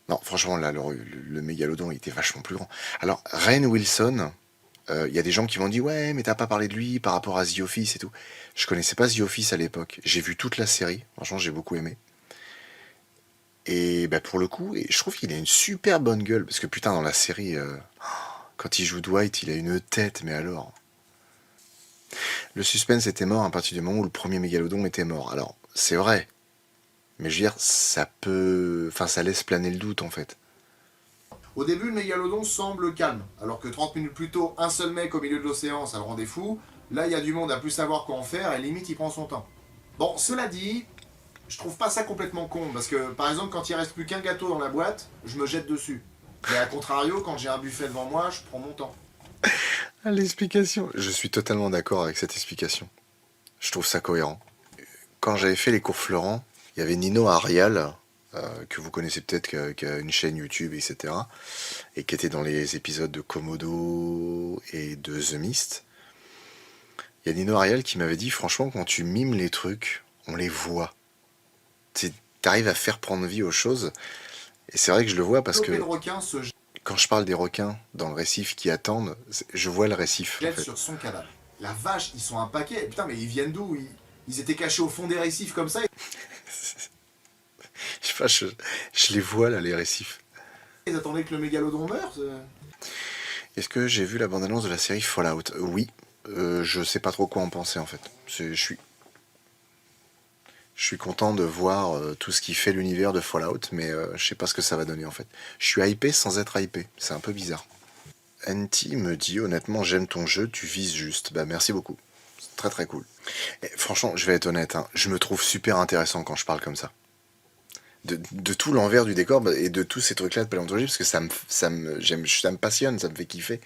Non, franchement, là, le mégalodon, il était vachement plus grand. Alors, Rainn Wilson, il y a des gens qui m'ont dit, ouais, mais t'as pas parlé de lui par rapport à The Office et tout. Je connaissais pas The Office à l'époque. J'ai vu toute la série. Franchement, j'ai beaucoup aimé. Et bah, pour le coup, et je trouve qu'il a une super bonne gueule. Parce que putain, dans la série, quand il joue Dwight, il a une tête, mais alors. Le suspense était mort à partir du moment où le premier mégalodon était mort. Alors, c'est vrai. Mais je veux dire, ça peut. Enfin, ça laisse planer le doute en fait. Au début, le mégalodon semble calme, alors que 30 minutes plus tôt, un seul mec au milieu de l'océan, ça le rendait fou. Là, il y a du monde à plus savoir quoi en faire, et limite, il prend son temps. Bon, cela dit, je trouve pas ça complètement con, parce que, par exemple, quand il reste plus qu'un gâteau dans la boîte, je me jette dessus. Mais à contrario, quand j'ai un buffet devant moi, je prends mon temps. L'explication. Je suis totalement d'accord avec cette explication. Je trouve ça cohérent. Quand j'avais fait les cours Florent, il y avait Nino Arial, que vous connaissez peut-être, qui a une chaîne YouTube, etc. Et qui était dans les épisodes de Komodo et de The Mist. Il y a Nino Arial qui m'avait dit, franchement, quand tu mimes les trucs, on les voit. T'arrives à faire prendre vie aux choses. Et c'est vrai que je le vois parce Le que requin se quand je parle des requins dans le récif qui attendent, je vois le récif en jette fait. sur son cadavre. La vache, ils sont un paquet. Putain, mais ils viennent d'où ils étaient cachés au fond des récifs comme ça. Je sais pas, je les vois là, les récifs. Ils attendaient que le mégalodon meure. Est-ce que j'ai vu la bande-annonce de la série Fallout? Oui. Je sais pas trop quoi en penser en fait. Je suis content de voir tout ce qui fait l'univers de Fallout, mais je sais pas ce que ça va donner en fait. Je suis hypé sans être hypé. C'est un peu bizarre. NT me dit honnêtement, j'aime ton jeu, tu vises juste. Bah merci beaucoup. C'est très très cool. Et franchement, je vais être honnête, hein, je me trouve super intéressant quand je parle comme ça. De tout l'envers du décor et de tous ces trucs-là de paléontologie, parce que ça me passionne, ça me fait kiffer.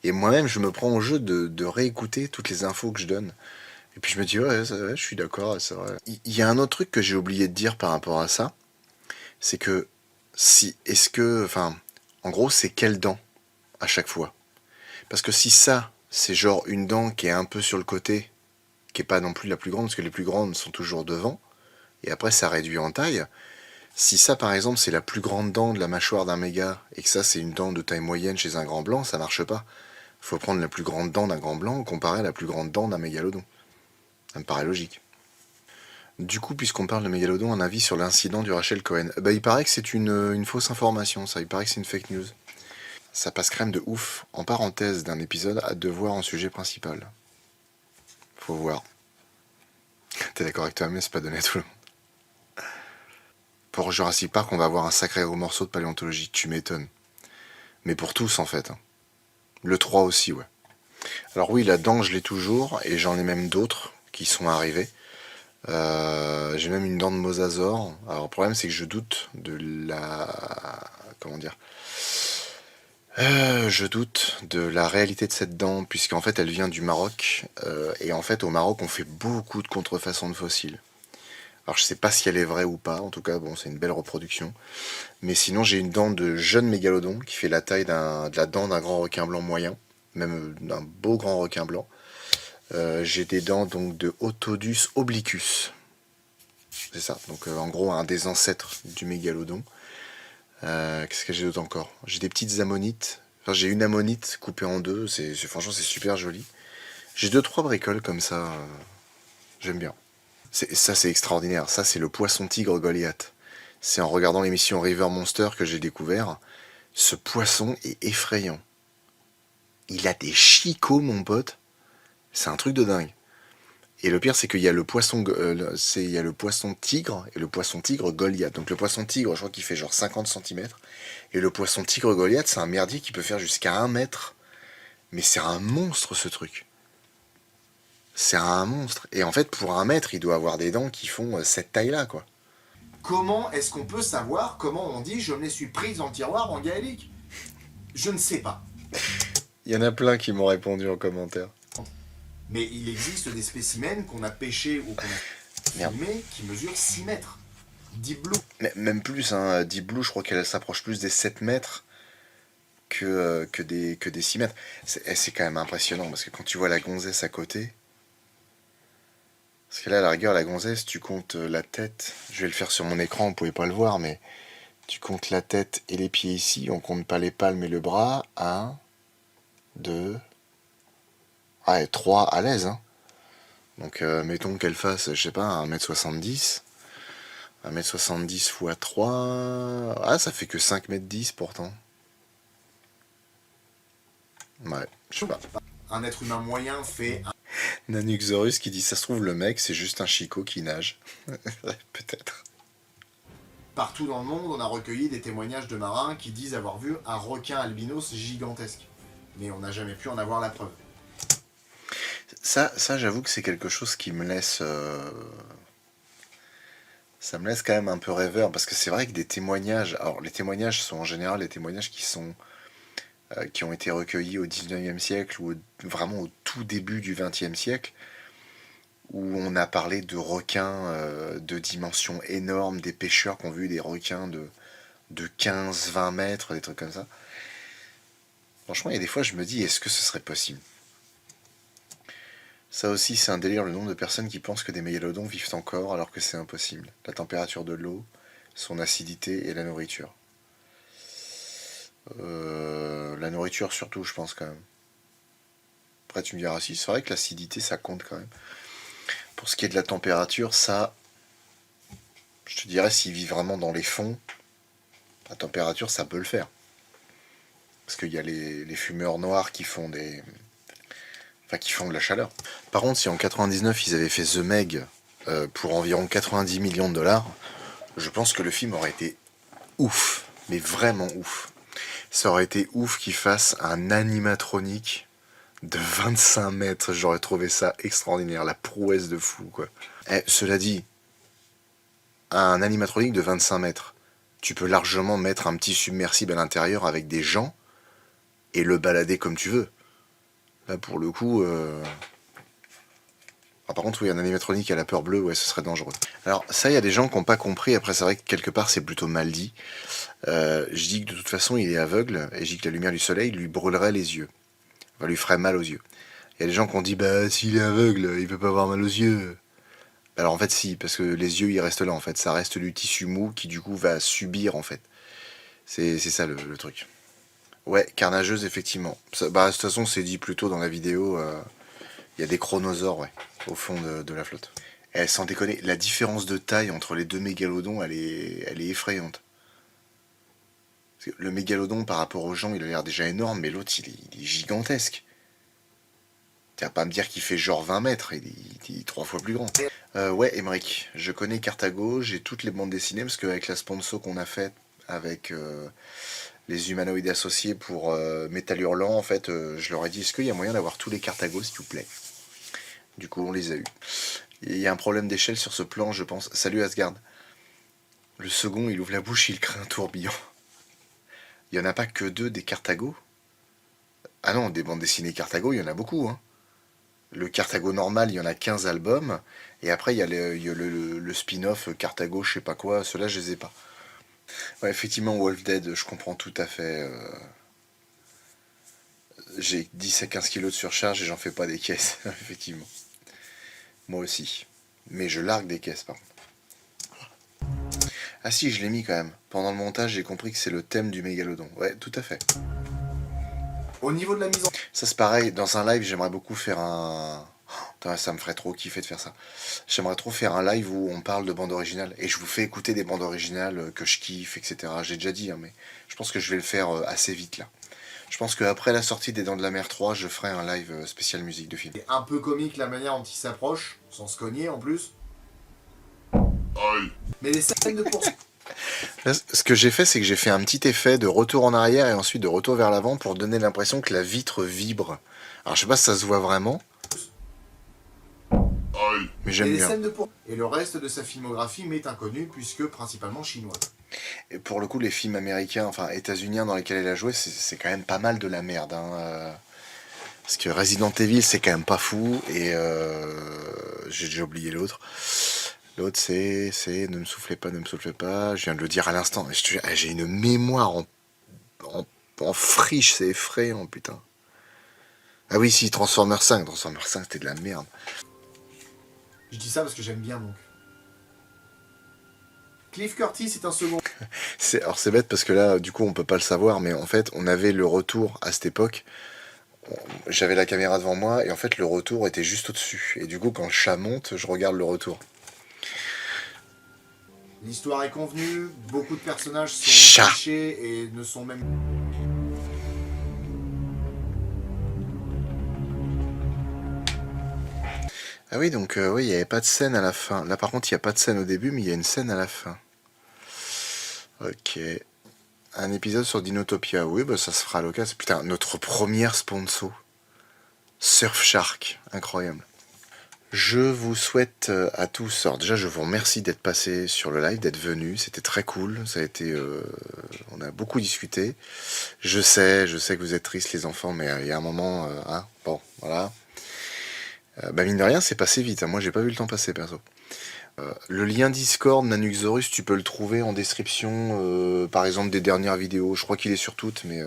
Et moi-même, je me prends au jeu de réécouter toutes les infos que je donne. Et puis je me dis, ouais, je suis d'accord, c'est vrai. Il y a un autre truc que j'ai oublié de dire par rapport à ça, c'est que en gros, c'est quelle dent à chaque fois. Parce que si ça, c'est genre une dent qui est un peu sur le côté, qui est pas non plus la plus grande, parce que les plus grandes sont toujours devant, et après ça réduit en taille. Si ça, par exemple, c'est la plus grande dent de la mâchoire d'un méga, et que ça, c'est une dent de taille moyenne chez un grand blanc, ça marche pas. Faut prendre la plus grande dent d'un grand blanc comparé à la plus grande dent d'un mégalodon. Ça me paraît logique. Du coup, puisqu'on parle de mégalodon, un avis sur l'incident du Rachel Cohen. Bah, il paraît que c'est une fausse information, ça. Il paraît que c'est une fake news. Ça passe crème de ouf, en parenthèse d'un épisode, à devoir en sujet principal. Faut voir. T'es d'accord avec toi, mais c'est pas donné à tout le monde. Pour Jurassic Park, on va avoir un sacré gros morceau de paléontologie, tu m'étonnes. Mais pour tous, en fait. Hein. Le 3 aussi, ouais. Alors oui, la dent, je l'ai toujours, et j'en ai même d'autres qui sont arrivés. J'ai même une dent de mosasaure. Alors le problème, c'est que je doute de la... Comment dire Je doute de la réalité de cette dent, puisqu'en fait, elle vient du Maroc. Et en fait, au Maroc, on fait beaucoup de contrefaçons de fossiles. Alors je sais pas si elle est vraie ou pas, en tout cas, bon, c'est une belle reproduction. Mais sinon, j'ai une dent de jeune mégalodon qui fait la taille de la dent d'un grand requin blanc moyen, même d'un beau grand requin blanc. J'ai des dents donc de Otodus obliquus. C'est ça, donc en gros un des ancêtres du mégalodon. Qu'est-ce que j'ai d'autre encore? J'ai des petites ammonites. Enfin, j'ai une ammonite coupée en deux, franchement c'est super joli. J'ai deux trois bricoles comme ça, j'aime bien. Ça c'est extraordinaire, ça c'est le poisson tigre Goliath. C'est en regardant l'émission River Monster que j'ai découvert. Ce poisson est effrayant. Il a des chicots, mon pote. C'est un truc de dingue. Et le pire, c'est qu'il y a il y a le poisson tigre et le poisson tigre Goliath. Donc le poisson tigre, je crois qu'il fait genre 50 cm. Et le poisson tigre Goliath, c'est un merdier qui peut faire jusqu'à 1 mètre. Mais c'est un monstre, ce truc. C'est un monstre. Et en fait, pour 1 mètre, il doit avoir des dents qui font cette taille-là, quoi. Comment est-ce qu'on peut savoir comment on dit je me les suis prises dans le tiroir en gaélique? Je ne sais pas. Il y en a plein qui m'ont répondu en commentaire. Mais il existe des spécimens qu'on a pêchés ou qu'on a filmés qui mesurent 6 mètres. Deep Blue. Mais même plus, hein, Deep Blue, je crois qu'elle s'approche plus des 7 mètres que des 6 mètres. C'est quand même impressionnant, parce que quand tu vois la gonzesse à côté... Parce que là, à la rigueur, la gonzesse, tu comptes la tête. Je vais le faire sur mon écran, vous pouvez pas le voir, mais tu comptes la tête et les pieds ici. On compte pas les palmes et le bras. 1, 2, ouais, 3 à l'aise. Hein. Donc, mettons qu'elle fasse, je sais pas, 1m70. 1m70 x 3. Ah, ça fait que 5m10 pourtant. Ouais, je sais pas. Un être humain moyen fait Nanuxorus qui dit ça se trouve le mec c'est juste un chicot qui nage. Peut-être. Partout dans le monde, on a recueilli des témoignages de marins qui disent avoir vu un requin albinos gigantesque. Mais on n'a jamais pu en avoir la preuve. Ça j'avoue que c'est quelque chose qui me laisse... Ça me laisse quand même un peu rêveur, parce que c'est vrai que des témoignages... Alors les témoignages sont en général des témoignages qui ont été recueillis au 19e siècle ou vraiment au tout début du 20e siècle, où on a parlé de requins de dimensions énormes, des pêcheurs qui ont vu des requins de 15-20 mètres, des trucs comme ça. Franchement, il y a des fois, je me dis, est-ce que ce serait possible? Ça aussi, c'est un délire, le nombre de personnes qui pensent que des mégalodons vivent encore alors que c'est impossible. La température de l'eau, son acidité et la nourriture. La nourriture surtout, je pense quand même. Après tu me diras si, c'est vrai que l'acidité ça compte quand même. Pour ce qui est de la température, ça, je te dirais s'il vit vraiment dans les fonds, la température ça peut le faire. Parce qu'il y a les fumeurs noirs qui font qui font de la chaleur. Par contre, si en 99 ils avaient fait The Meg pour environ 90 millions de dollars, je pense que le film aurait été ouf, mais vraiment ouf. Ça aurait été ouf qu'ils fassent un animatronique de 25 mètres. J'aurais trouvé ça extraordinaire, la prouesse de fou, quoi. Cela dit, un animatronique de 25 mètres, tu peux largement mettre un petit submersible à l'intérieur avec des gens et le balader comme tu veux. Là, pour le coup... Ah, par contre, oui, un animatronique à la peur bleue, ouais, ce serait dangereux. Alors, ça, il y a des gens qui n'ont pas compris. Après, c'est vrai que quelque part, c'est plutôt mal dit. Je dis que de toute façon, il est aveugle, et je dis que la lumière du soleil lui brûlerait les yeux. Enfin, lui ferait mal aux yeux. Il y a des gens qui ont dit, bah, s'il est aveugle, il peut pas avoir mal aux yeux. Alors, en fait, si, parce que les yeux, ils restent là, en fait. Ça reste du tissu mou qui, du coup, va subir, en fait. C'est ça, le truc. Ouais, carnageuse, effectivement. Ça, bah, de toute façon, c'est dit plus tôt dans la vidéo. Il y a des chronosaures, ouais, au fond de la flotte. Et sans déconner, la différence de taille entre les deux mégalodons, elle est effrayante. Parce que le mégalodon, par rapport aux gens, il a l'air déjà énorme, mais l'autre, il est gigantesque. Tu vas pas me dire qu'il fait genre 20 mètres, il est 3 fois plus grand. Ouais, Emmerich, je connais Carthago, j'ai toutes les bandes dessinées, parce qu'avec la sponsor qu'on a faite avec les humanoïdes associés pour Métal Hurlant, en fait, je leur ai dit, est-ce qu'il y a moyen d'avoir tous les Carthago, s'il vous plaît? Du coup, on les a eus. Il y a un problème d'échelle sur ce plan, je pense. Salut Asgard. Le second, il ouvre la bouche, il crée un tourbillon. Il n'y en a pas que deux des Carthago? Ah non, des bandes dessinées Carthago, il y en a beaucoup. Hein. Le Carthago normal, il y en a 15 albums. Et après, il y a le spin-off Carthago, je sais pas quoi. Ceux-là, je les ai pas. Ouais, effectivement, Wolf Dead, je comprends tout à fait. J'ai 10 à 15 kilos de surcharge et j'en fais pas des caisses, effectivement. Moi aussi. Mais je largue des caisses, par contre. Ah si, je l'ai mis quand même. Pendant le montage, j'ai compris que c'est le thème du mégalodon. Ouais, tout à fait. Au niveau de la mise en... Ça, c'est pareil. Dans un live, j'aimerais beaucoup faire un... Oh, ça me ferait trop kiffer de faire ça. J'aimerais trop faire un live où on parle de bandes originales. Et je vous fais écouter des bandes originales que je kiffe, etc. J'ai déjà dit, hein, mais je pense que je vais le faire assez vite, là. Je pense qu'après la sortie des Dents de la Mer 3, je ferai un live spécial musique de film. C'est un peu comique la manière dont il s'approche, sans se cogner en plus. Aïe. Mais les scènes de poursuite... Là, ce que j'ai fait, c'est que j'ai fait un petit effet de retour en arrière et ensuite de retour vers l'avant pour donner l'impression que la vitre vibre. Alors je sais pas si ça se voit vraiment, mais j'aime bien. Et le reste de sa filmographie m'est inconnu puisque principalement chinoise. Et pour le coup, les films américains, enfin états-uniens dans lesquels elle a joué, c'est quand même pas mal de la merde. Hein. Parce que Resident Evil, c'est quand même pas fou. Et j'ai déjà oublié l'autre. L'autre, c'est ne me soufflez pas, ne me soufflez pas. Je viens de le dire à l'instant. J'ai une mémoire en friche, c'est effrayant, putain. Ah oui, si, Transformers 5. Transformers 5, c'était de la merde. Je dis ça parce que j'aime bien donc. Cliff Curtis est un second. Alors c'est bête parce que là, du coup, on peut pas le savoir, mais en fait, on avait le retour à cette époque. J'avais la caméra devant moi et en fait, le retour était juste au-dessus. Et du coup, quand le chat monte, je regarde le retour. L'histoire est convenue, beaucoup de personnages sont cachés et ne sont même... Ah oui, donc oui, il n'y avait pas de scène à la fin. Là, par contre, il n'y a pas de scène au début, mais il y a une scène à la fin. Ok. Un épisode sur Dinotopia. Oui, bah ça se fera à l'occasion. Putain, notre première sponsor. Surfshark. Incroyable. Je vous souhaite à tous... Alors déjà, je vous remercie d'être passé sur le live, d'être venu. C'était très cool. Ça a été... on a beaucoup discuté. Je sais que vous êtes tristes, les enfants, mais il y a un moment... hein, bon, voilà. Bah mine de rien, c'est passé vite. Hein. Moi, j'ai pas vu le temps passer, perso. Le lien Discord Nanuxorus, tu peux le trouver en description, par exemple, des dernières vidéos. Je crois qu'il est sur toutes, mais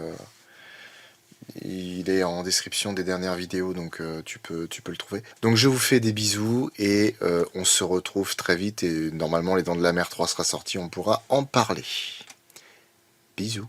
il est en description des dernières vidéos, donc tu peux le trouver. Donc je vous fais des bisous, et on se retrouve très vite, et normalement, les Dents de la Mer 3 sera sorti, on pourra en parler. Bisous.